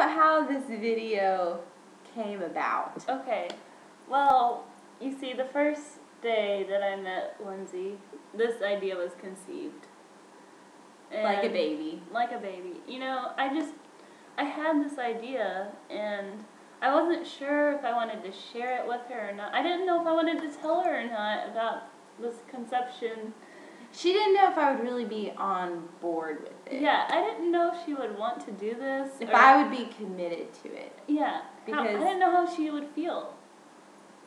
about how this video came about. Okay. Well, you see, the first day that I met Lindsay, this idea was conceived. And Like a baby. Like a baby. You know, I had this idea, and I wasn't sure if I wanted to share it with her or not. I didn't know if I wanted to tell her or not about this conception. She didn't know if I would really be on board with it. Yeah, I didn't know if she would want to do this. If I would be committed to it. Yeah. Because I didn't know how she would feel.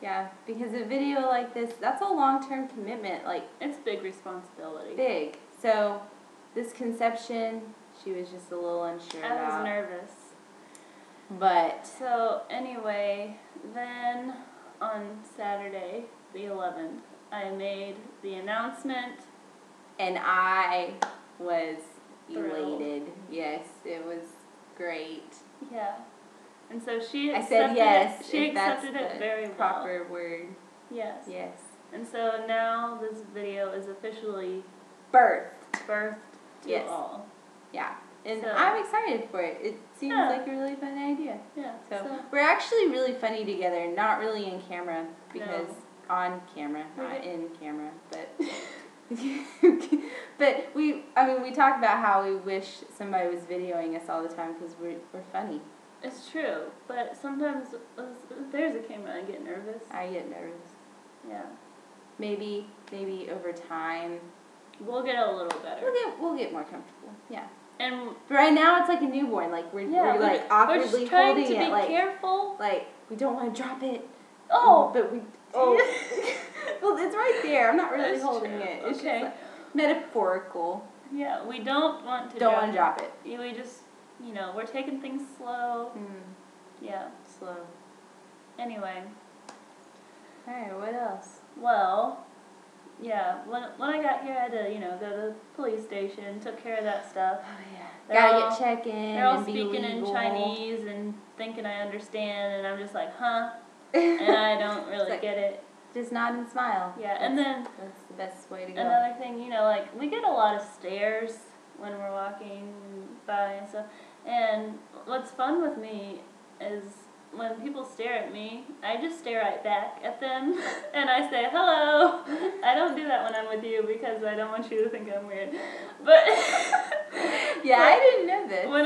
Yeah, because a video like this, that's a long-term commitment. Like, it's big responsibility. Big. So, this conception, she was just a little unsure about. I was nervous. But. So, anyway, then on Saturday, the 11th, I made the announcement. And I was thrilled. elated. Yes, it was great. Yeah. And so she accepted I said yes. it. She accepted it very well. Proper word. Yes. Yes. And so now this video is officially birthed to all. Yeah. And so, I'm excited for it. It seems like a really fun idea. Yeah. So we're actually really funny together. Not really in camera because on camera, not in camera, but. But we talk about how we wish somebody was videoing us all the time because we're funny. It's true, but sometimes if there's a camera, I get nervous. I get nervous. Yeah. Maybe over time. We'll get a little better. We'll get more comfortable. Yeah. And but right now it's like a newborn. Like we're like awkwardly just trying holding to be it. Like careful. Like we don't want to drop it. Oh. But we. Oh. Well, it's right there. I'm not really holding it. It's just like metaphorical. Yeah, we don't want to. Don't want to drop it. We just, we're taking things slow. Yeah. Slow. Anyway. Alright, what else? Well, yeah, when I got here, I had to, go to the police station, took care of that stuff. Oh, yeah. Gotta get check-in. They're all speaking in Chinese and thinking I understand, and I'm just like, huh? And I don't really get it. Just nod and smile. Yeah, and then that's the best way to go. Another thing, we get a lot of stares when we're walking by and stuff. And what's fun with me is when people stare at me, I just stare right back at them and I say hello. I don't do that when I'm with you because I don't want you to think I'm weird. But yeah, I didn't know this. When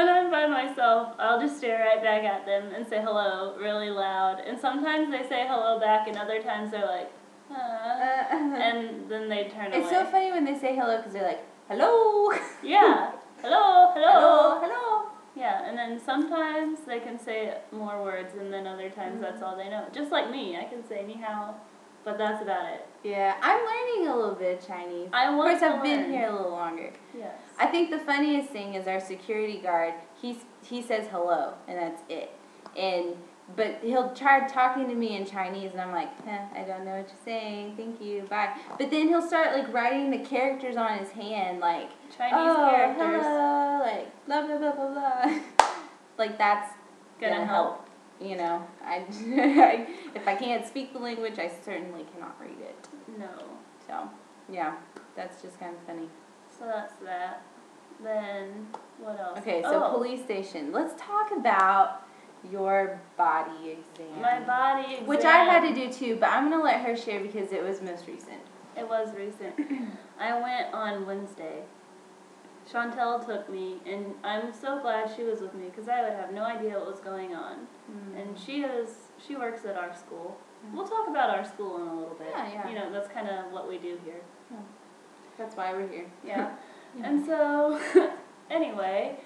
I'm by myself, I'll just stare right back at them and say hello really loud. And sometimes they say hello back, and other times they're like, and then they turn away. It's so funny when they say hello because they're like, hello. Yeah, hello, hello. Hello, hello. Yeah, and then sometimes they can say more words, and then other times that's all they know. Just like me, I can say ni hao, but that's about it. Yeah, I'm learning a little bit of Chinese. Of course, I've been here a little longer. Yes. I think the funniest thing is our security guard. He says hello, and that's it. But he'll try talking to me in Chinese, and I'm like, I don't know what you're saying. Thank you, bye. But then he'll start like writing the characters on his hand, like Chinese characters. Hello, like blah blah blah blah blah. Like that's gonna help. If I can't speak the language, I certainly cannot read it. No. So yeah, that's just kind of funny. So that's that. Then what else? Okay, so police station. Let's talk about your body exam. My body exam. Which I had to do too, but I'm going to let her share because it was most recent. It was recent. I went on Wednesday. Chantel took me, and I'm so glad she was with me because I would have no idea what was going on. And she works at our school. We'll talk about our school in a little bit. Yeah. That's kind of what we do here. Yeah. That's why we're here. Yeah. And so, anyway,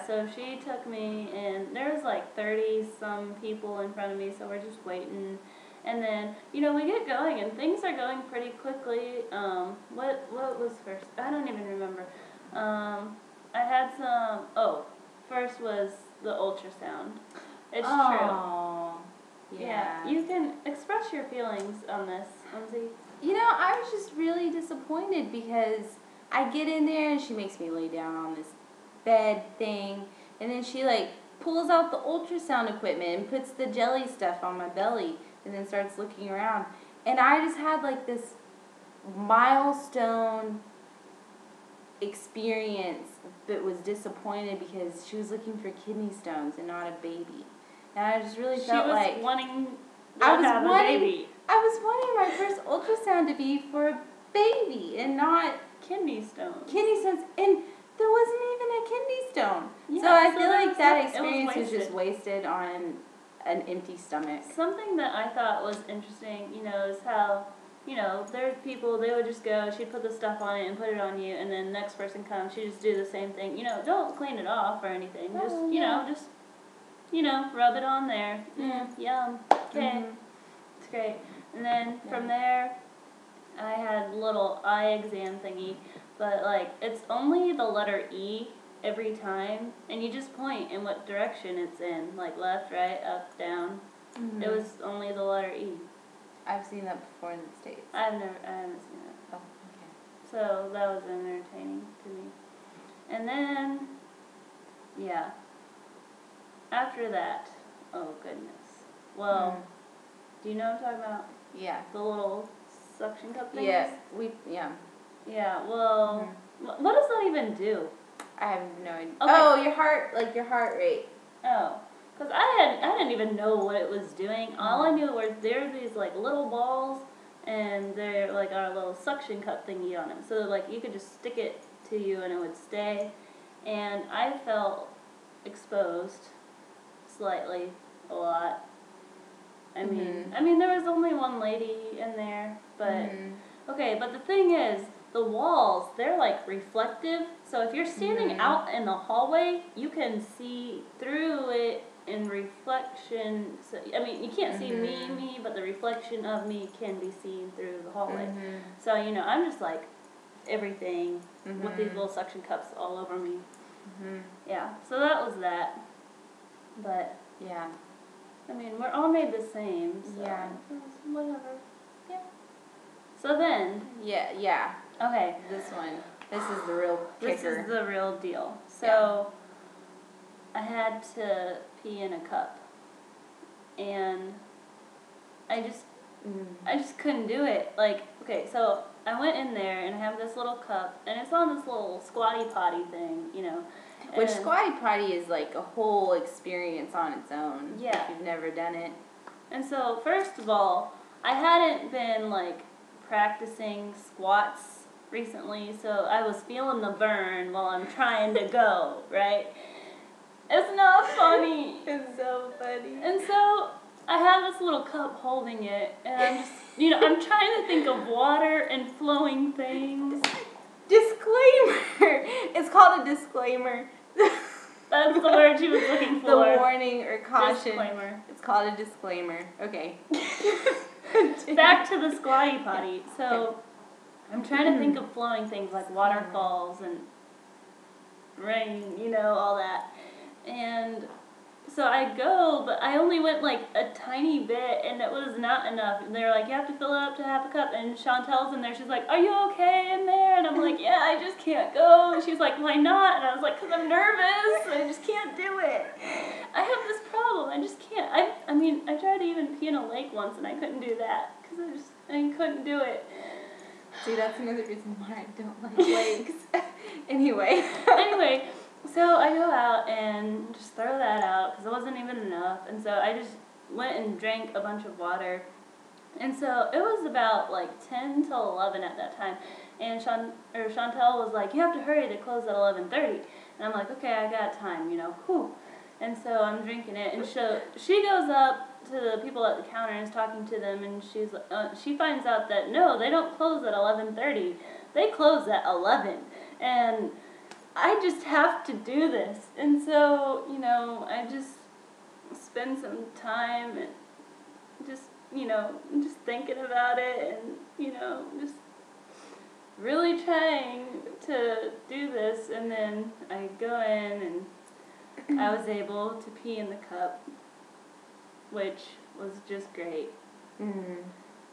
so she took me, and there was like 30-some people in front of me, so we're just waiting. And then, we get going, and things are going pretty quickly. What was first? I don't even remember. I had first was the ultrasound. It's true. Yeah. You can express your feelings on this, Lindsay. I was just really disappointed because I get in there and she makes me lay down on this bed thing, and then she pulls out the ultrasound equipment and puts the jelly stuff on my belly and then starts looking around, and I just had this milestone experience, but was disappointed because she was looking for kidney stones and not a baby. And I just really felt like... She was wanting to I was have a wanting- baby. I was wanting my first ultrasound to be for a baby and not Kidney stones. kidney stones. And there wasn't even a kidney stone. Yeah, so I so feel there like was that no- it was experience was wasted. just wasted on an empty stomach. Something that I thought was interesting, is how, there's people, they would just go, she'd put the stuff on it and put it on you, and then next person comes, she'd just do the same thing. Don't clean it off or anything. Oh, Just, yeah. rub it on there. Mm. Yum. Okay. Mhm. It's great. And then from there, I had a little eye exam thingy, but it's only the letter E every time, and you just point in what direction it's in, like left, right, up, down. Mhm. It was only the letter E. I've seen that before in the States. I haven't seen it. Oh, okay. So that was entertaining to me. And then, yeah. After that, oh goodness. Well, do you know what I'm talking about? Yeah. The little suction cup things? Yeah. Yeah, well, what does that even do? I have no idea. Okay. Oh, your heart rate. Oh, because I didn't even know what it was doing. All I knew was there were these little balls, and they're our little suction cup thingy on them. So you could just stick it to you and it would stay. And I felt exposed slightly, a lot. I mean there was only one lady in there, but okay. But the thing is, the walls, they're reflective. So if you're standing out in the hallway, you can see through it in reflection. So I mean, you can't see me, but the reflection of me can be seen through the hallway. So I'm just everything with these little suction cups all over me. Yeah. So that was that. But yeah. I mean, we're all made the same. So Yeah. Whatever. Yeah. So then. Yeah. Okay. This is the real kicker. This is the real deal. So, I had to pee in a cup, and I just couldn't do it. Okay, so I went in there and I have this little cup, and it's on this little squatty potty thing, Which and- squatty potty is a whole experience on its own. Yeah. If you've never done it. And so, first of all, I hadn't been practicing squats recently, so I was feeling the burn while I'm trying to go, right? It's not funny. It's so funny. And so I have this little cup holding it, and I'm just, I'm trying to think of water and flowing things. Disclaimer. It's called a disclaimer. That's the word she was looking for. The warning or caution. Disclaimer. It's called a disclaimer. Okay. Back to the squatty potty. So I'm trying to think of flowing things like waterfalls and rain, all that. And so I go, but I only went a tiny bit, and it was not enough. And they're like, you have to fill it up to half a cup. And Chantel's in there. She's like, are you okay in there? And I'm like, yeah, I just can't go. And she's like, why not? And I was like, because I'm nervous. I just can't do it. I have this problem. I just can't. I mean, I tried to even pee in a lake once, and I couldn't do that because I couldn't do it. See, that's another reason why I don't like lakes. Anyway. So I go out and just throw that out because it wasn't even enough. And so I just went and drank a bunch of water. And so it was about 10 till 11 at that time. And Chantel was like, you have to hurry, they close at 11:30. And I'm like, okay, I got time, whew. And so I'm drinking it. And so she goes up to the people at the counter and is talking to them. And she finds out that, no, they don't close at 11:30. They close at 11. And I just have to do this. And so, I just spend some time and just thinking about it and, just really trying to do this. And then I go in and I was able to pee in the cup, which was just great.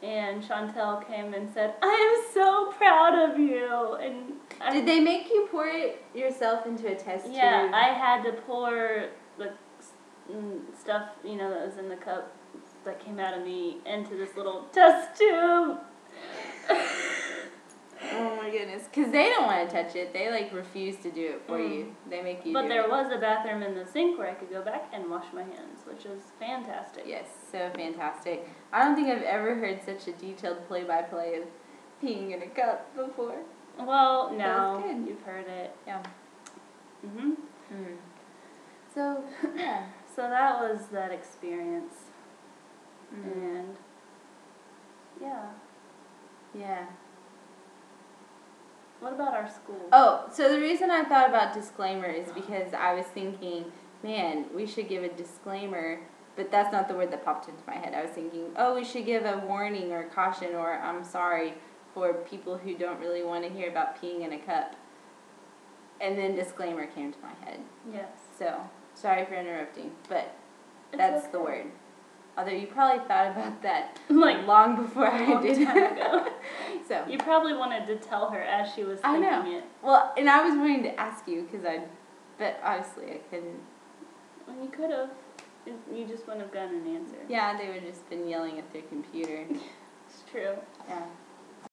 And Chantel came and said, I am so proud of you. And did they make you pour it yourself into a test tube? Yeah, I had to pour the stuff, that was in the cup that came out of me into this little test tube. Oh my goodness, because they don't want to touch it. They like refuse to do it for you. They make you. But do there it. was a bathroom in the sink where I could go back and wash my hands, which is fantastic. Yes, so fantastic. I don't think I've ever heard such a detailed play-by-play of peeing in a cup before. Well, That now was good. you've heard it. Yeah. Mhm. Mm. So yeah. So that was that experience, Mm. and yeah. Yeah. What about our school? Oh, so the reason I thought about disclaimer is because I was thinking, man, we should give a disclaimer, but that's not the word that popped into my head. I was thinking, oh, we should give a warning or caution or I'm sorry for people who don't really want to hear about peeing in a cup. And then disclaimer came to my head. Yes. So, sorry for interrupting, but It's that's okay. the word. Although you probably thought about that Like long before a I long did. time ago. So. You probably wanted to tell her as she was I thinking know. it. Well, and I was waiting to ask you but obviously I couldn't. Well, you could have. You just wouldn't have gotten an answer. Yeah, they would have just been yelling at their computer. It's true. Yeah.